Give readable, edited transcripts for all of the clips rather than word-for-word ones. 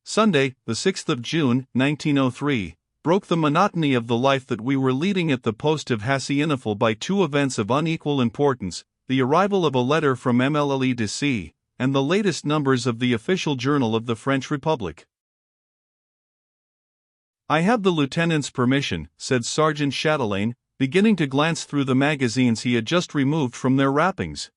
Sunday, the 6th of June, 1903, broke the monotony of the life that we were leading at the post of Hacienifel by two events of unequal importance: the arrival of a letter from Immerse, and the latest numbers of the official journal of the French Republic. "I have the lieutenant's permission," said Sergeant Chatelain, beginning to glance through the magazines he had just removed from their wrappings.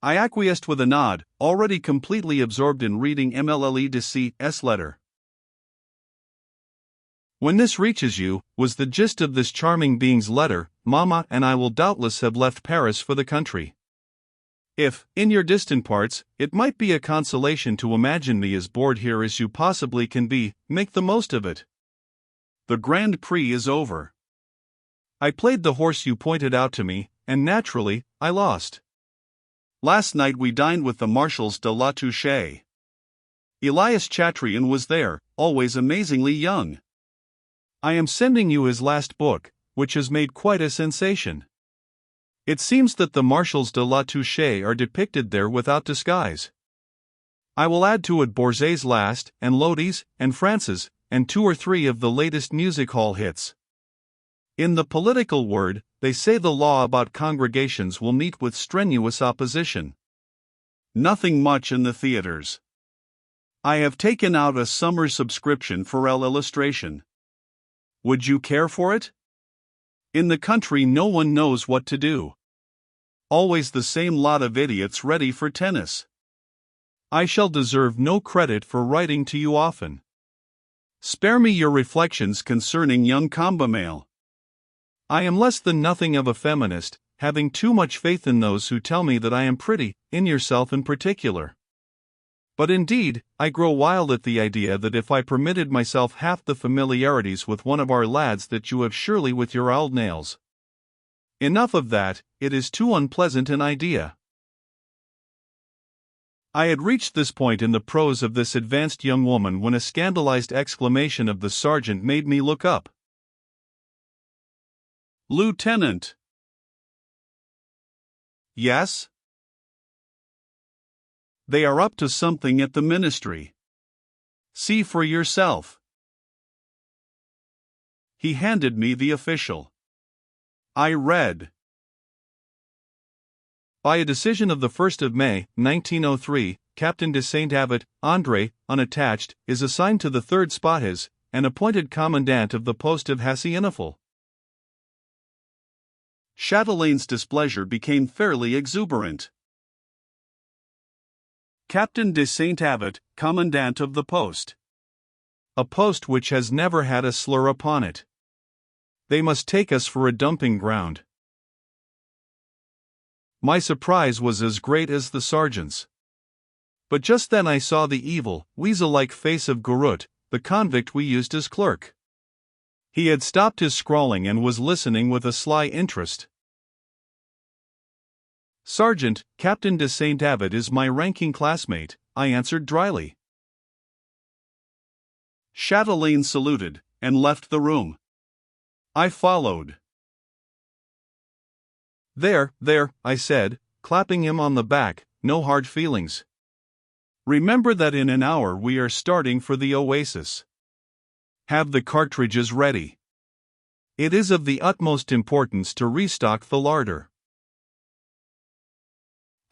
I acquiesced with a nod, already completely absorbed in reading Immerse's letter. "When this reaches you," was the gist of this charming being's letter, "Mamma and I will doubtless have left Paris for the country. If, in your distant parts, it might be a consolation to imagine me as bored here as you possibly can be, make the most of it. The Grand Prix is over. I played the horse you pointed out to me, and naturally, I lost. Last night we dined with the Marshals de la Touche. Elias Chatrian was there, always amazingly young. I am sending you his last book, which has made quite a sensation. It seems that the Marshals de la Touche are depicted there without disguise. I will add to it Borzet's last, and Lodi's, and France's, and 2 or 3 of the latest music hall hits. In the political word, they say the law about congregations will meet with strenuous opposition. Nothing much in the theaters. I have taken out a summer subscription for L'Illustration. Would you care for it? In the country no one knows what to do. Always the same lot of idiots ready for tennis. I shall deserve no credit for writing to you often. Spare me your reflections concerning young Combamale. I am less than nothing of a feminist, having too much faith in those who tell me that I am pretty, in yourself in particular. But indeed, I grow wild at the idea that if I permitted myself half the familiarities with one of our lads that you have surely with your old nails. Enough of that, it is too unpleasant an idea." I had reached this point in the prose of this advanced young woman when a scandalized exclamation of the sergeant made me look up. "Lieutenant!" "Yes?" "They are up to something at the ministry. See for yourself." He handed me the official. I read. By a decision of the 1st of May, 1903, Captain de Saint-Avet, André, unattached, is assigned to the 3rd Spahiz, and appointed commandant of the post of Hacienifel. Chatelain's displeasure became fairly exuberant. Captain de Saint-Avet, commandant of the post. A post which has never had a slur upon it. They must take us for a dumping ground. My surprise was as great as the sergeant's. But just then I saw the evil, weasel-like face of Gurut, the convict we used as clerk. He had stopped his scrawling and was listening with a sly interest. "Sergeant, Captain de Saint-Avet is my ranking classmate," I answered dryly. Chatelain saluted, and left the room. I followed. There, I said, clapping him on the back, "no hard feelings. Remember that in an hour we are starting for the oasis. Have the cartridges ready. It is of the utmost importance to restock the larder."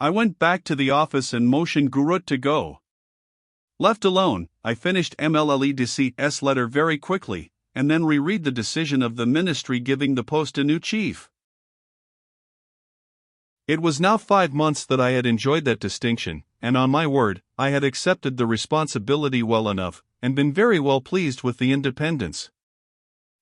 I went back to the office and motioned Gurut to go. Left alone, I finished Immerse's letter very quickly, and then reread the decision of the ministry giving the post a new chief. It was now 5 months that I had enjoyed that distinction, and on my word, I had accepted the responsibility well enough, and been very well pleased with the independence.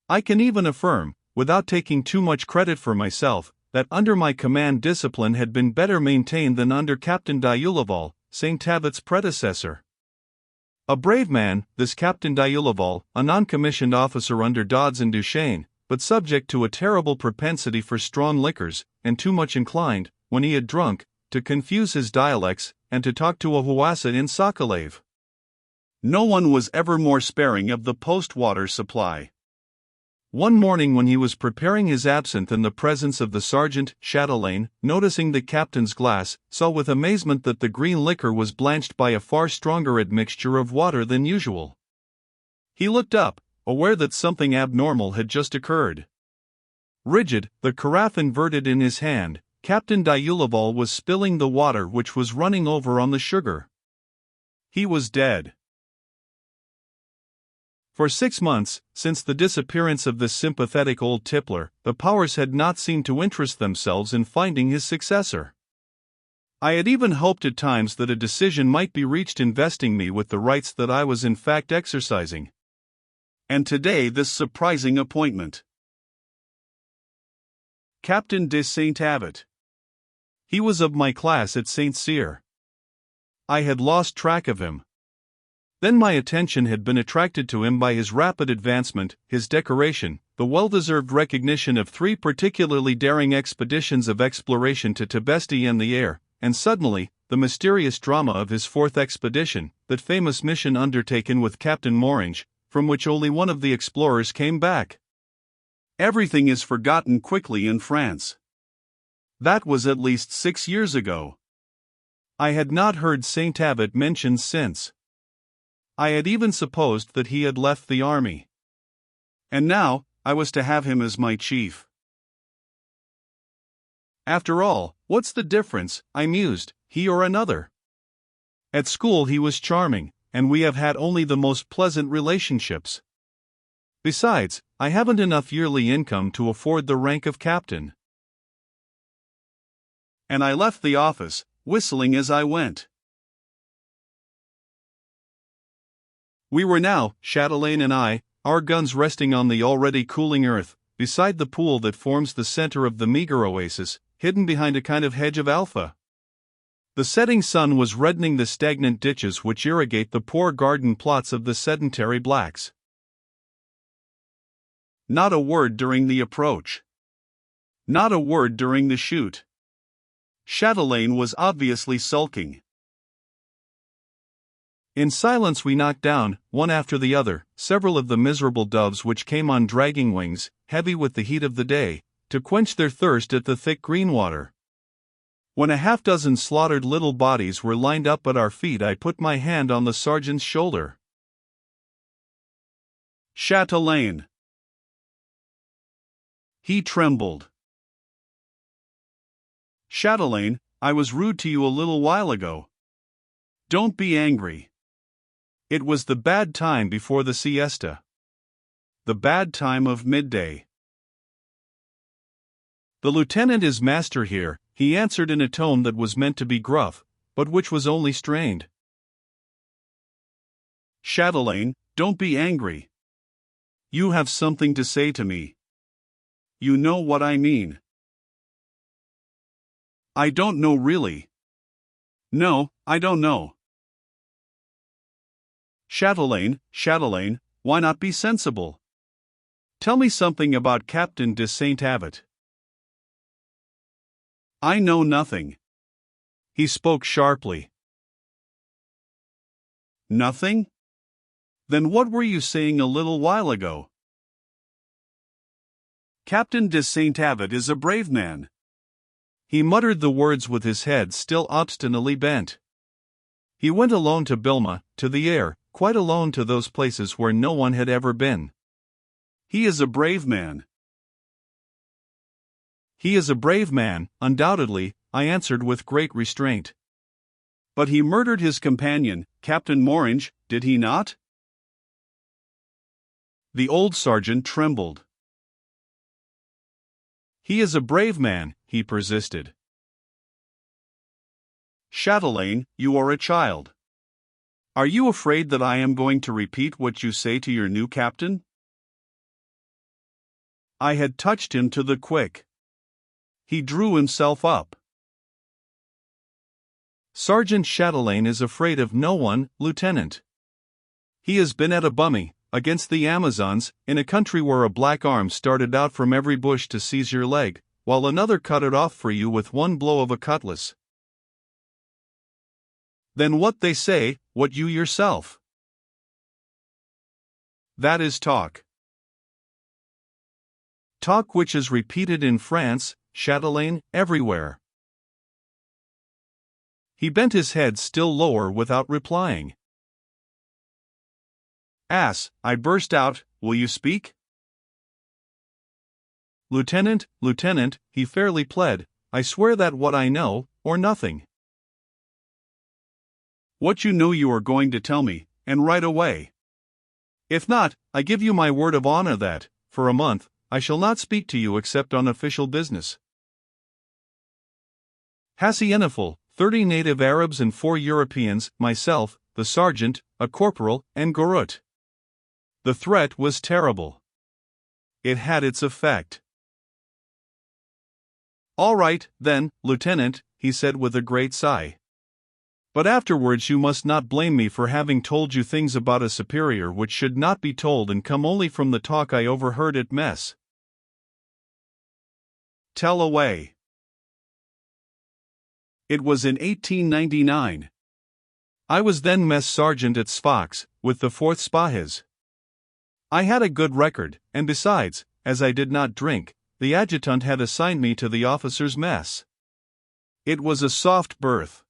I can even affirm, without taking too much credit for myself, that under my command discipline had been better maintained than under Captain d'Aulaval, Saint-Avet's predecessor. A brave man, this Captain d'Aulaval, a non-commissioned officer under Dodds and Duchesne, but subject to a terrible propensity for strong liquors, and too much inclined, when he had drunk, to confuse his dialects, and to talk to a Houassa in Sokolave. No one was ever more sparing of the post water supply. One morning when he was preparing his absinthe in the presence of the sergeant, Chatelain, noticing the captain's glass, saw with amazement that the green liquor was blanched by a far stronger admixture of water than usual. He looked up, aware that something abnormal had just occurred. Rigid, the carafe inverted in his hand, Captain Diulaval was spilling the water which was running over on the sugar. He was dead. For 6 months, since the disappearance of this sympathetic old tippler, the powers had not seemed to interest themselves in finding his successor. I had even hoped at times that a decision might be reached investing me with the rights that I was in fact exercising. And today this surprising appointment. Captain de Saint-Avet. He was of my class at St. Cyr. I had lost track of him. Then my attention had been attracted to him by his rapid advancement, his decoration, the well-deserved recognition of 3 particularly daring expeditions of exploration to Tibesti and the air, and suddenly, the mysterious drama of his 4th expedition, that famous mission undertaken with Captain Morange, from which only one of the explorers came back. Everything is forgotten quickly in France. That was at least 6 years ago. I had not heard Saint-Avet mentioned since. I had even supposed that he had left the army. And now, I was to have him as my chief. After all, what's the difference, I mused, he or another? At school he was charming, and we have had only the most pleasant relationships. Besides, I haven't enough yearly income to afford the rank of captain. And I left the office, whistling as I went. We were now, Chatelain and I, our guns resting on the already cooling earth, beside the pool that forms the center of the meager oasis, hidden behind a kind of hedge of alpha. The setting sun was reddening the stagnant ditches which irrigate the poor garden plots of the sedentary blacks. Not a word during the approach. Not a word during the shoot. Chatelain was obviously sulking. In silence we knocked down, one after the other, several of the miserable doves which came on dragging wings, heavy with the heat of the day, to quench their thirst at the thick green water. When a half-dozen slaughtered little bodies were lined up at our feet, I put my hand on the sergeant's shoulder. Chatelain. He trembled. Chatelain, I was rude to you a little while ago. Don't be angry. It was the bad time before the siesta. The bad time of midday. The lieutenant is master here, he answered in a tone that was meant to be gruff, but which was only strained. Chatelain, don't be angry. You have something to say to me. You know what I mean. I don't know really. No, I don't know. Chatelain, why not be sensible? Tell me something about Captain de Saint-Avet. I know nothing. He spoke sharply. Nothing? Then what were you saying a little while ago? Captain de Saint-Avet is a brave man. He muttered the words with his head still obstinately bent. He went alone to Bilma, to the air, quite alone to those places where no one had ever been. He is a brave man. He is a brave man, undoubtedly, I answered with great restraint. But he murdered his companion, Captain Morange, did he not? The old sergeant trembled. He is a brave man, he persisted. Chatelain, you are a child. Are you afraid that I am going to repeat what you say to your new captain? I had touched him to the quick. He drew himself up. Sergeant Chatelain is afraid of no one, Lieutenant. He has been at a bummy, against the Amazons, in a country where a black arm started out from every bush to seize your leg, while another cut it off for you with one blow of a cutlass. Then what they say, what you yourself. That is talk. talk which is repeated in France, Châtelaine, everywhere. He bent his head still lower without replying. Ass, I burst out, will you speak? Lieutenant, Lieutenant, he fairly pled, I swear that what I know, or nothing. What you know you are going to tell me, and right away. If not, I give you my word of honor that, for a month, I shall not speak to you except on official business. Hacienaful, 30 native Arabs and 4 Europeans, myself, the sergeant, a corporal, and Gorut. The threat was terrible. It had its effect. All right, then, Lieutenant, he said with a great sigh. But afterwards you must not blame me for having told you things about a superior which should not be told and come only from the talk I overheard at mess. Tell away. It was in 1899. I was then mess sergeant at Sfax, with the 4th Spahis. I had a good record, and besides, as I did not drink, the adjutant had assigned me to the officers' mess. It was a soft berth.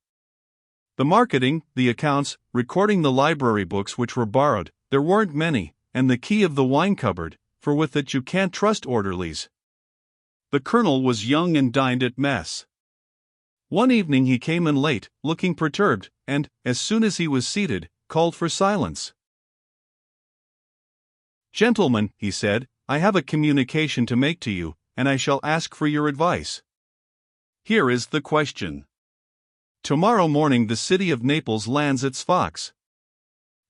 The marketing, the accounts, recording the library books which were borrowed, there weren't many, and the key of the wine cupboard, for with it you can't trust orderlies. The colonel was young and dined at mess. One evening he came in late, looking perturbed, and, as soon as he was seated, called for silence. Gentlemen, he said, I have a communication to make to you, and I shall ask for your advice. Here is the question. Tomorrow morning the city of Naples lands at Sfax.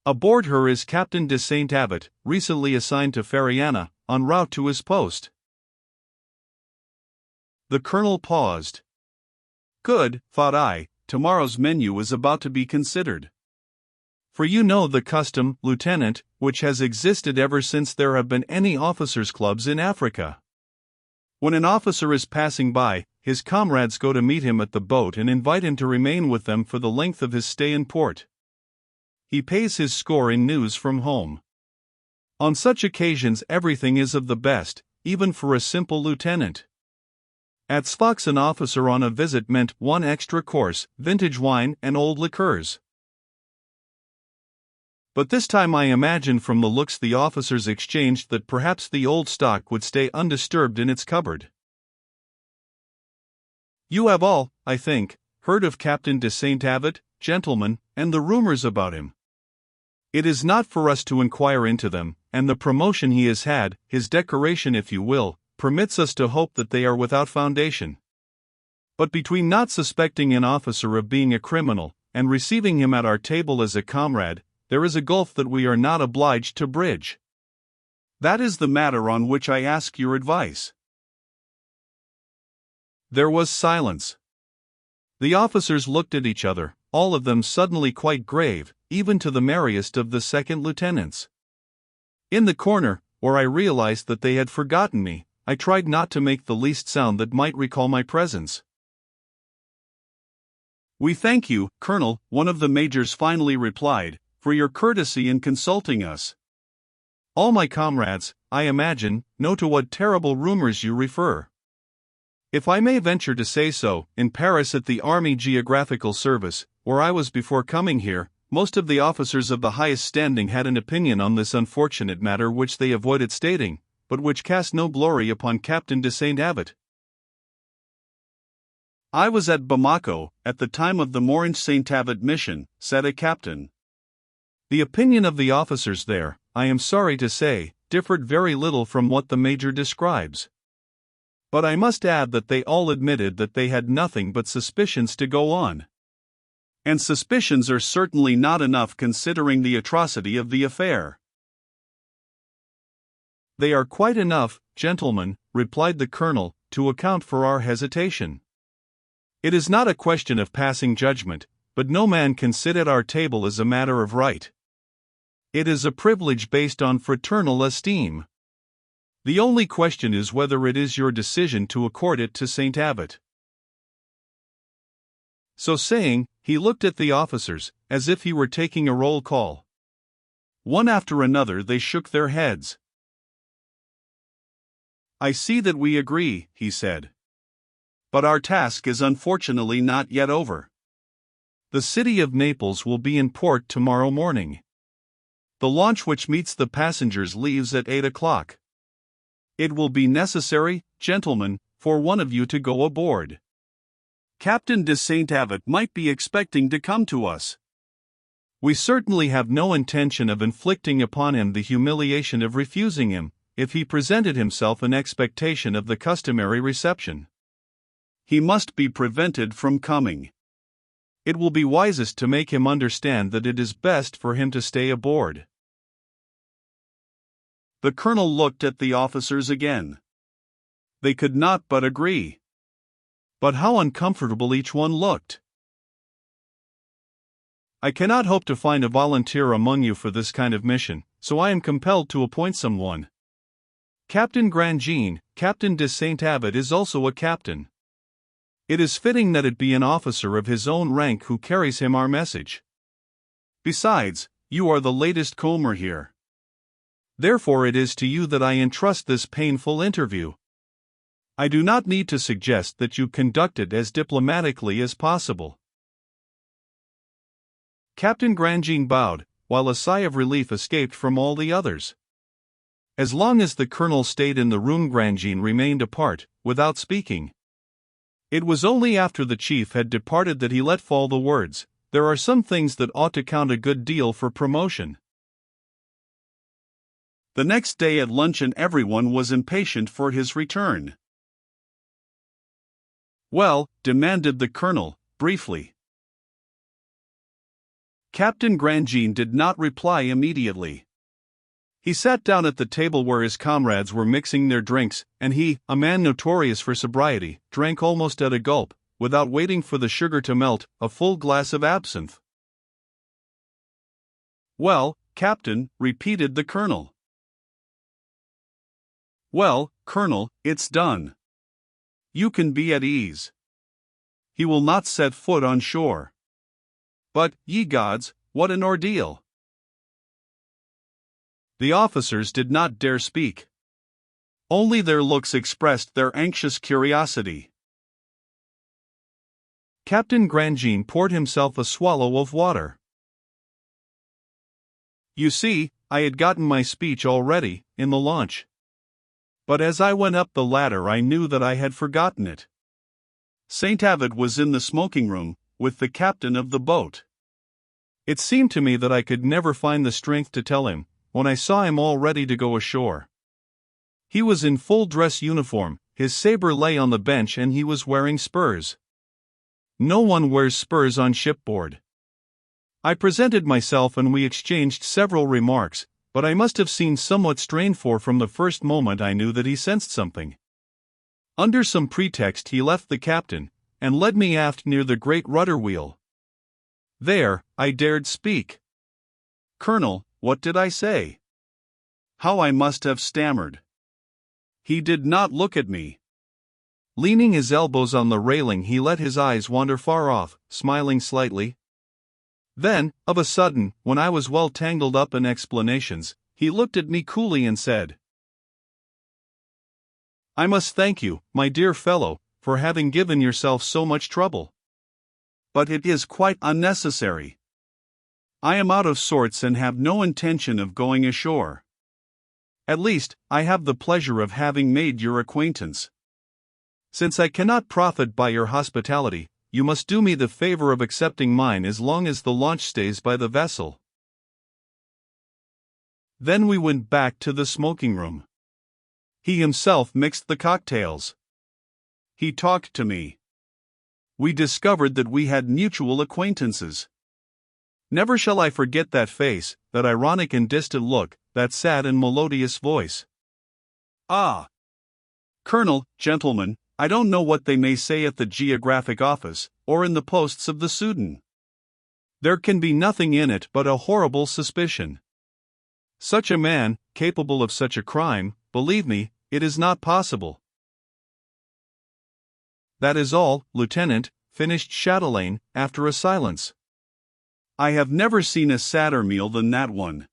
Aboard her is Captain de Saint Abbot, recently assigned to Fariana, en route to his post. The colonel paused. Good, thought I, tomorrow's menu is about to be considered. For you know the custom, Lieutenant, which has existed ever since there have been any officers' clubs in Africa. When an officer is passing by, his comrades go to meet him at the boat and invite him to remain with them for the length of his stay in port. He pays his score in news from home. On such occasions everything is of the best, even for a simple lieutenant. At Sfax an officer on a visit meant 1 extra course, vintage wine and old liqueurs. But this time I imagined from the looks the officers exchanged that perhaps the old stock would stay undisturbed in its cupboard. You have all, I think, heard of Captain de Saint Abbot, gentlemen, and the rumors about him. It is not for us to inquire into them, and the promotion he has had, his decoration if you will, permits us to hope that they are without foundation. But between not suspecting an officer of being a criminal, and receiving him at our table as a comrade, there is a gulf that we are not obliged to bridge. That is the matter on which I ask your advice. There was silence. The officers looked at each other, all of them suddenly quite grave, even to the merriest of the second lieutenants. In the corner, where I realized that they had forgotten me, I tried not to make the least sound that might recall my presence. We thank you, Colonel, one of the majors finally replied, for your courtesy in consulting us. All my comrades, I imagine, know to what terrible rumors you refer. If I may venture to say so, in Paris at the Army Geographical Service, where I was before coming here, most of the officers of the highest standing had an opinion on this unfortunate matter which they avoided stating, but which cast no glory upon Captain de Saint Abbot. I was at Bamako, at the time of the Morange Saint Abbot mission, said a captain. The opinion of the officers there, I am sorry to say, differed very little from what the major describes. But I must add that they all admitted that they had nothing but suspicions to go on. And suspicions are certainly not enough considering the atrocity of the affair. They are quite enough, gentlemen, replied the colonel, to account for our hesitation. It is not a question of passing judgment, but no man can sit at our table as a matter of right. It is a privilege based on fraternal esteem. The only question is whether it is your decision to accord it to Saint Abbot. So saying, he looked at the officers, as if he were taking a roll call. One after another they shook their heads. I see that we agree, he said. But our task is unfortunately not yet over. The city of Naples will be in port tomorrow morning. The launch which meets the passengers leaves at 8 o'clock. It will be necessary, gentlemen, for one of you to go aboard. Captain de Saint-Avet might be expecting to come to us. We certainly have no intention of inflicting upon him the humiliation of refusing him, if he presented himself in expectation of the customary reception. He must be prevented from coming. It will be wisest to make him understand that it is best for him to stay aboard. The colonel looked at the officers again. They could not but agree. But how uncomfortable each one looked. I cannot hope to find a volunteer among you for this kind of mission, so I am compelled to appoint someone. Captain Grandjean, Captain de Saint-Avet is also a captain. It is fitting that it be an officer of his own rank who carries him our message. Besides, you are the latest comer here. Therefore it is to you that I entrust this painful interview. I do not need to suggest that you conduct it as diplomatically as possible. Captain Grandjean bowed, while a sigh of relief escaped from all the others. As long as the colonel stayed in the room, Grandjean remained apart, without speaking. It was only after the chief had departed that he let fall the words, "There are some things that ought to count a good deal for promotion." The next day at luncheon everyone was impatient for his return. "Well?" demanded the colonel, briefly. Captain Grandjean did not reply immediately. He sat down at the table where his comrades were mixing their drinks, and he, a man notorious for sobriety, drank almost at a gulp, without waiting for the sugar to melt, a full glass of absinthe. "Well, Captain," repeated the colonel. "Well, Colonel, it's done. You can be at ease. He will not set foot on shore. But, ye gods, what an ordeal!" The officers did not dare speak. Only their looks expressed their anxious curiosity. Captain Grandjean poured himself a swallow of water. "You see, I had gotten my speech all ready, in the launch. But as I went up the ladder I knew that I had forgotten it. Saint-Avet was in the smoking room, with the captain of the boat. It seemed to me that I could never find the strength to tell him, when I saw him all ready to go ashore. He was in full dress uniform, his saber lay on the bench and he was wearing spurs. No one wears spurs on shipboard. I presented myself and we exchanged several remarks, but I must have seemed somewhat strained, for from the first moment I knew that he sensed something. Under some pretext he left the captain, and led me aft near the great rudder wheel. There, I dared speak. "Colonel, what did I say?" How I must have stammered. He did not look at me. Leaning his elbows on the railing he let his eyes wander far off, smiling slightly. Then, of a sudden, when I was well tangled up in explanations, he looked at me coolly and said, "I must thank you, my dear fellow, for having given yourself so much trouble. But it is quite unnecessary. I am out of sorts and have no intention of going ashore. At least, I have the pleasure of having made your acquaintance. Since I cannot profit by your hospitality, you must do me the favor of accepting mine as long as the launch stays by the vessel." Then we went back to the smoking room. He himself mixed the cocktails. He talked to me. We discovered that we had mutual acquaintances. Never shall I forget that face, that ironic and distant look, that sad and melodious voice. "Ah! Colonel, gentlemen, I don't know what they may say at the Geographic Office, or in the posts of the Soudan. There can be nothing in it but a horrible suspicion. Such a man, capable of such a crime, believe me, it is not possible." "That is all, Lieutenant," finished Chatelaine, after a silence. I have never seen a sadder meal than that one.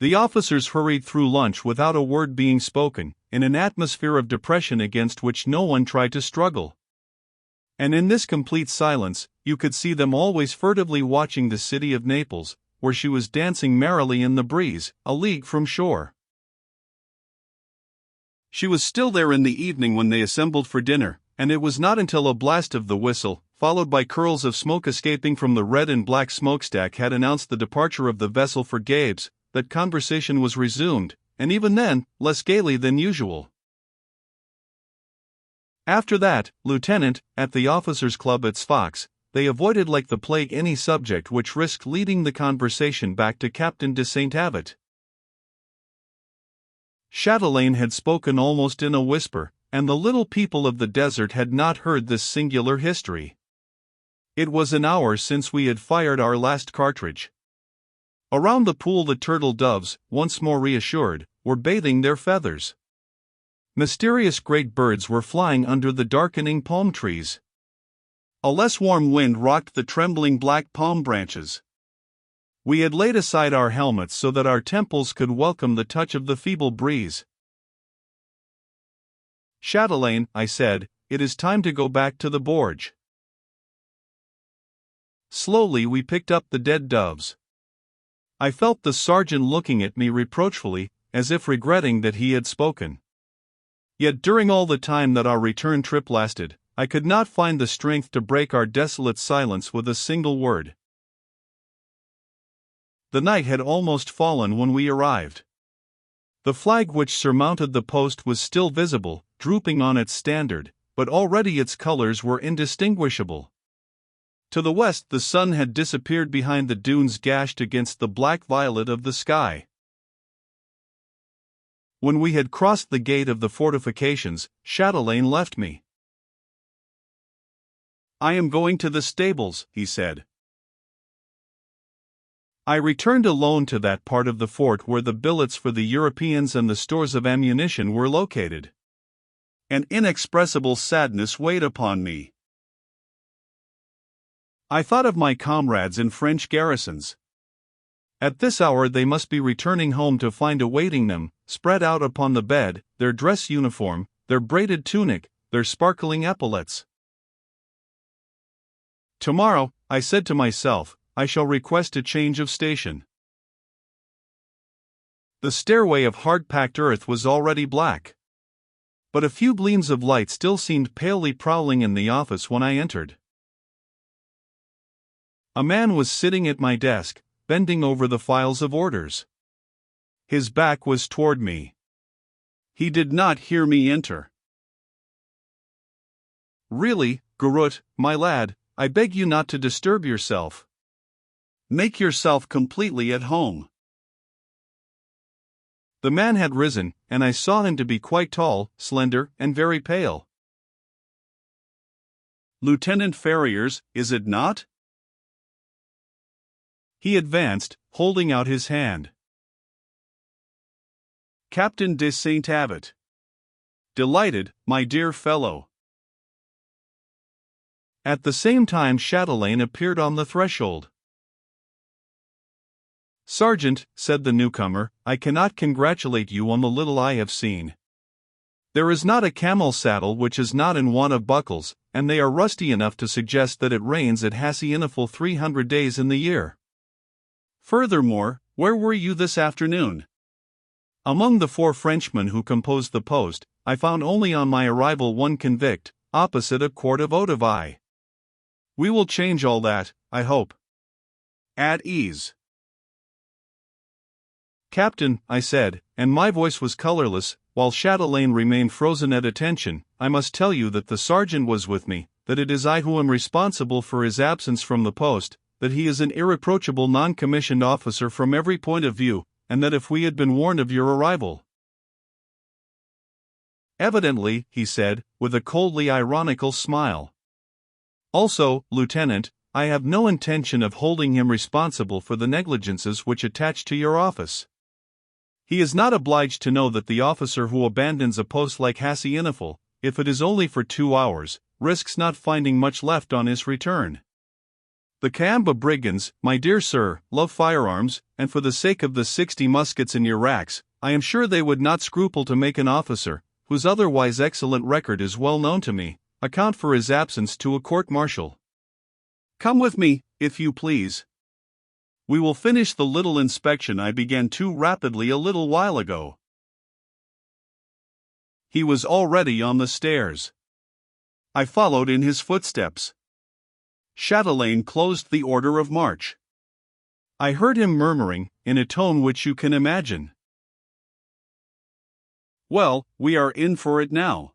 The officers hurried through lunch without a word being spoken, in an atmosphere of depression against which no one tried to struggle. And in this complete silence, you could see them always furtively watching the city of Naples, where she was dancing merrily in the breeze, a league from shore. She was still there in the evening when they assembled for dinner, and it was not until a blast of the whistle, followed by curls of smoke escaping from the red and black smokestack, had announced the departure of the vessel for Gabes, that conversation was resumed, and even then, less gaily than usual. After that, Lieutenant, at the officers' club at Sfax, they avoided like the plague any subject which risked leading the conversation back to Captain de Saint-Avet. Chatelaine had spoken almost in a whisper, and the little people of the desert had not heard this singular history. It was an hour since we had fired our last cartridge. Around the pool the turtle doves, once more reassured, were bathing their feathers. Mysterious great birds were flying under the darkening palm trees. A less warm wind rocked the trembling black palm branches. We had laid aside our helmets so that our temples could welcome the touch of the feeble breeze. "Chatelaine," I said, "it is time to go back to the Borge." Slowly we picked up the dead doves. I felt the sergeant looking at me reproachfully, as if regretting that he had spoken. Yet during all the time that our return trip lasted, I could not find the strength to break our desolate silence with a single word. The night had almost fallen when we arrived. The flag which surmounted the post was still visible, drooping on its standard, but already its colors were indistinguishable. To the west the sun had disappeared behind the dunes gashed against the black violet of the sky. When we had crossed the gate of the fortifications, Chatelaine left me. "I am going to the stables," he said. I returned alone to that part of the fort where the billets for the Europeans and the stores of ammunition were located. An inexpressible sadness weighed upon me. I thought of my comrades in French garrisons. At this hour they must be returning home to find awaiting them, spread out upon the bed, their dress uniform, their braided tunic, their sparkling epaulets. "Tomorrow," I said to myself, "I shall request a change of station." The stairway of hard-packed earth was already black. But a few gleams of light still seemed palely prowling in the office when I entered. A man was sitting at my desk, bending over the files of orders. His back was toward me. He did not hear me enter. "Really, Garut, my lad, I beg you not to disturb yourself. Make yourself completely at home." The man had risen, and I saw him to be quite tall, slender, and very pale. "Lieutenant Ferriers, is it not?" He advanced, holding out his hand. "Captain de Saint-Avet." "Delighted, my dear fellow." At the same time Chatelaine appeared on the threshold. "Sergeant," said the newcomer, "I cannot congratulate you on the little I have seen. There is not a camel saddle which is not in want of buckles, and they are rusty enough to suggest that it rains at Hacienifal 300 days in the year. Furthermore, where were you this afternoon?" Among the 4 Frenchmen who composed the post, I found only on my arrival one convict, opposite a quart of eau-de-vie. "We will change all that, I hope." "At ease." "Captain," I said, and my voice was colorless, while Chatelaine remained frozen at attention, "I must tell you that the sergeant was with me, that it is I who am responsible for his absence from the post, that he is an irreproachable non-commissioned officer from every point of view, and that if we had been warned of your arrival—" "Evidently," he said, with a coldly ironical smile. "Also, Lieutenant, I have no intention of holding him responsible for the negligences which attach to your office. He is not obliged to know that the officer who abandons a post like Hacienifal, if it is only for 2 hours, risks not finding much left on his return. The Camba brigands, my dear sir, love firearms, and for the sake of the 60 muskets in your racks, I am sure they would not scruple to make an officer, whose otherwise excellent record is well known to me, account for his absence to a court-martial. Come with me, if you please. We will finish the little inspection I began too rapidly a little while ago." He was already on the stairs. I followed in his footsteps. Chatelaine closed the order of march. I heard him murmuring, in a tone which you can imagine, "Well, we are in for it now."